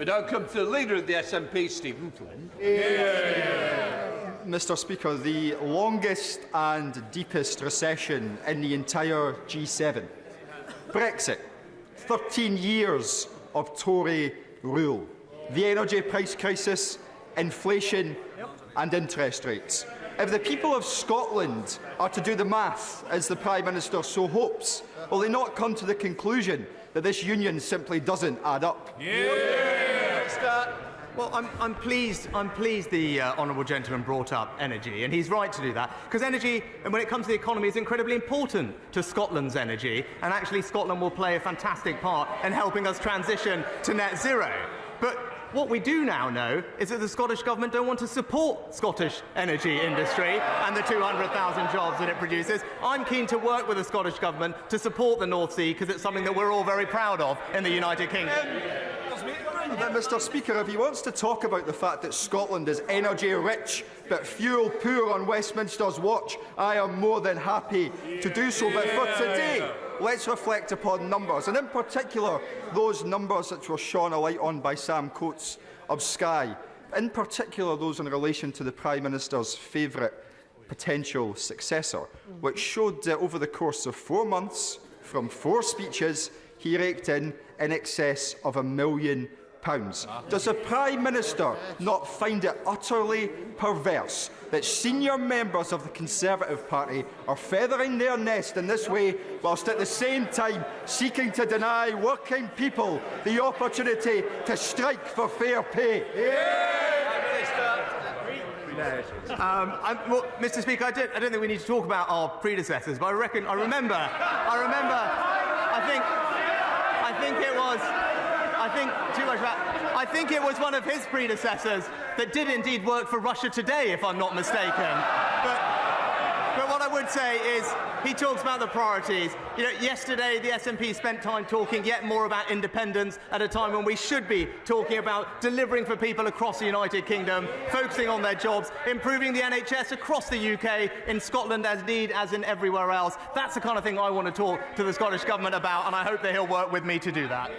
We now come to the Leader of the SNP, Stephen Flynn. Mr. Speaker, the longest and deepest recession in the entire G7. Brexit, 13 years of Tory rule. The energy price crisis, inflation and interest rates. If the people of Scotland are to do the math, as the Prime Minister so hopes, will they not come to the conclusion that this union simply doesn't add up? Well, I'm pleased the honourable gentleman brought up energy, and he's right to do that, because energy, and when it comes to the economy, is incredibly important to Scotland's energy, and actually Scotland will play a fantastic part in helping us transition to net zero. But what we do now know is that the Scottish Government don't want to support Scottish energy industry and the 200,000 jobs that it produces. I'm keen to work with the Scottish Government to support the North Sea, because it's something that we're all very proud of in the United Kingdom. But Mr. Speaker, if he wants to talk about the fact that Scotland is energy-rich but fuel-poor on Westminster's watch, I am more than happy to do so. But for today, let's reflect upon numbers, and in particular those numbers which were shone a light on by Sam Coates of Sky, in particular those in relation to the Prime Minister's favourite potential successor, which showed that over the course of 4 months, from 4 speeches, he raked in excess of £1 million. Does the Prime Minister not find it utterly perverse that senior members of the Conservative Party are feathering their nest in this way, whilst at the same time seeking to deny working people the opportunity to strike for fair pay? Well, Mr. Speaker, I don't think we need to talk about our predecessors, but I think it was one of his predecessors that did indeed work for Russia Today, if I'm not mistaken. But what I would say is he talks about the priorities. You know, yesterday the SNP spent time talking yet more about independence at a time when we should be talking about delivering for people across the United Kingdom, focusing on their jobs, improving the NHS across the UK, in Scotland as need as in everywhere else. That's the kind of thing I want to talk to the Scottish Government about, and I hope that he'll work with me to do that.